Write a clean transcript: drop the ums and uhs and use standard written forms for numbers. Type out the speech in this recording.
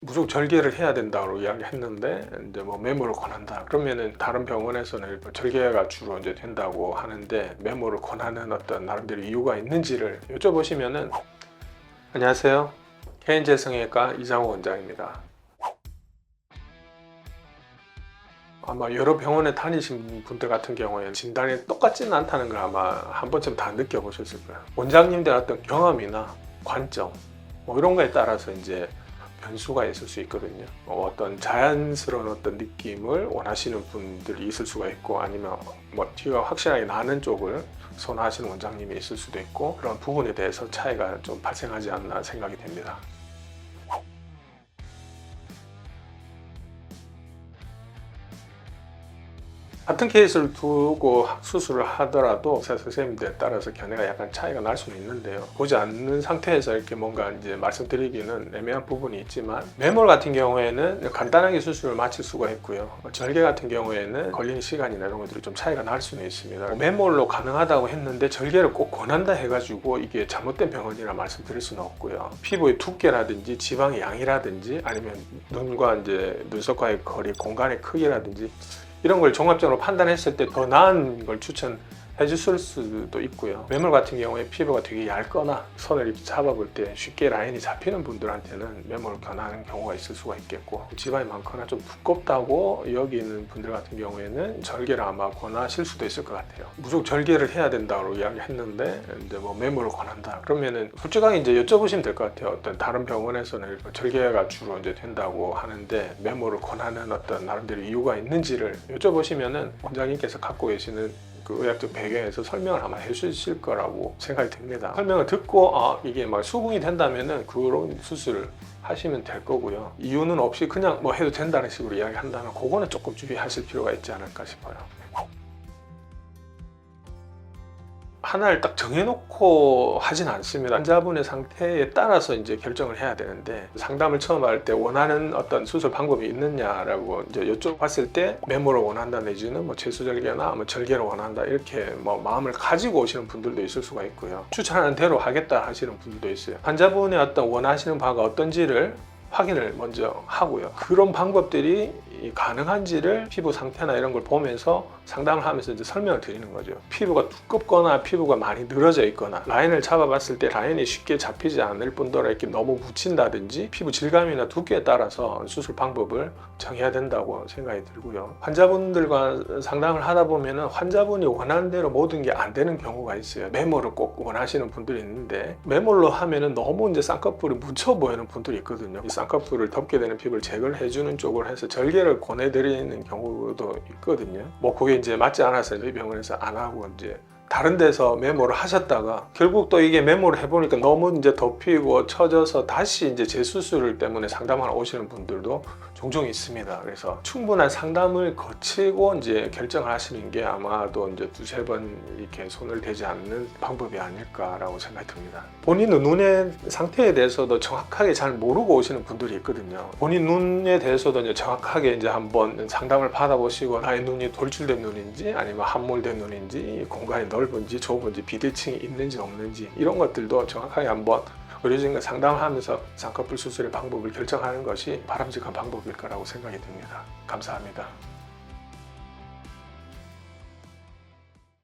무조건 절개를 해야 된다고 이야기했는데 이제 뭐 메모를 권한다. 그러면은 다른 병원에서는 절개가 주로 이제 된다고 하는데 메모를 권하는 어떤 나름대로 이유가 있는지를 여쭤보시면은 안녕하세요. KN재성형외과 이장호 원장입니다. 아마 여러 병원에 다니신 분들 같은 경우에는 진단이 똑같지는 않다는 걸 아마 한 번쯤 다 느껴보셨을 거예요. 원장님들 어떤 경험이나 관점 뭐 이런 거에 따라서 이제 변수가 있을 수 있거든요. 어떤 자연스러운 어떤 느낌을 원하시는 분들이 있을 수가 있고, 아니면 뭐 티가 확실하게 나는 쪽을 선호하시는 원장님이 있을 수도 있고, 그런 부분에 대해서 차이가 좀 발생하지 않나 생각이 됩니다. 같은 케이스를 두고 수술을 하더라도 의사 선생님들에 따라서 견해가 약간 차이가 날 수는 있는데요. 보지 않는 상태에서 이렇게 뭔가 이제 말씀드리기는 애매한 부분이 있지만, 매몰 같은 경우에는 간단하게 수술을 마칠 수가 있고요. 절개 같은 경우에는 걸리는 시간이나 이런 것들이 좀 차이가 날 수는 있습니다. 매몰로 가능하다고 했는데 절개를 꼭 권한다 해가지고 이게 잘못된 병원이라 말씀드릴 수는 없고요. 피부의 두께라든지 지방의 양이라든지 아니면 눈과 이제 눈썹과의 거리, 공간의 크기라든지 이런 걸 종합적으로 판단했을 때 더 나은 걸 추천해 주실 수도 있고요. 매몰 같은 경우에 피부가 되게 얇거나 손을 이렇게 잡아볼 때 쉽게 라인이 잡히는 분들한테는 매몰을 권하는 경우가 있을 수가 있겠고, 지방이 많거나 좀 두껍다고 여기는 분들 같은 경우에는 절개를 아마 권하실 수도 있을 것 같아요. 무조건 절개를 해야 된다고 이야기했는데 이제 뭐 매몰을 권한다. 그러면은 솔직하게 이제 여쭤보시면 될 것 같아요. 어떤 다른 병원에서는 절개가 주로 이제 된다고 하는데 매몰을 권하는 어떤 나름대로 이유가 있는지를 여쭤보시면은 원장님께서 갖고 계시는 그 의학적 배경에서 설명을 아마 해주실 거라고 생각이 듭니다. 설명을 듣고 이게 막 수긍이 된다면은 그런 수술을 하시면 될 거고요. 이유는 없이 그냥 뭐 해도 된다는 식으로 이야기한다면 그거는 조금 주의하실 필요가 있지 않을까 싶어요. 하나를 딱 정해놓고 하진 않습니다. 환자분의 상태에 따라서 이제 결정을 해야 되는데, 상담을 처음 할 때 원하는 어떤 수술 방법이 있느냐라고 이제 여쭤봤을 때 매몰을 원한다 내지는 뭐 재수절개나 뭐 절개를 원한다 이렇게 뭐 마음을 가지고 오시는 분들도 있을 수가 있고요. 추천하는 대로 하겠다 하시는 분들도 있어요. 환자분의 어떤 원하시는 바가 어떤지를 확인을 먼저 하고요. 그런 방법들이 가능한지를 피부 상태나 이런 걸 보면서 상담을 하면서 이제 설명을 드리는 거죠. 피부가 두껍거나 피부가 많이 늘어져 있거나 라인을 잡아봤을 때 라인이 쉽게 잡히지 않을 뿐더러 이렇게 너무 묻힌다든지 피부 질감이나 두께에 따라서 수술 방법을 정해야 된다고 생각이 들고요. 환자분들과 상담을 하다 보면은 환자분이 원하는 대로 모든 게 안 되는 경우가 있어요. 매몰을 꼭 원하시는 분들이 있는데, 매몰로 하면은 너무 이제 쌍꺼풀이 묻혀 보이는 분들이 있거든요. 이 쌍꺼풀을 덮게 되는 피부를 제거를 해주는 쪽으로 해서 절개를 권해드리는 경우도 있거든요. 뭐 그게 이제 맞지 않아서 저희 병원에서 안 하고 이제 다른 데서 매몰을 하셨다가 결국 또 이게 매몰을 해보니까 너무 이제 덮이고 처져서 다시 이제 재수술 때문에 상담하러 오시는 분들도 종종 있습니다. 그래서 충분한 상담을 거치고 이제 결정을 하시는 게 아마도 이제 두세 번 이렇게 손을 대지 않는 방법이 아닐까라고 생각이 듭니다. 본인 눈의 상태에 대해서도 정확하게 잘 모르고 오시는 분들이 있거든요. 본인 눈에 대해서도 이제 정확하게 이제 한번 상담을 받아보시고, 나의 눈이 돌출된 눈인지 아니면 함몰된 눈인지, 공간이 넓은지 좁은지, 비대칭이 있는지 없는지 이런 것들도 정확하게 한번 의료진과 상담을 하면서 쌍꺼풀 수술의 방법을 결정하는 것이 바람직한 방법일 거라고 생각이 듭니다. 감사합니다.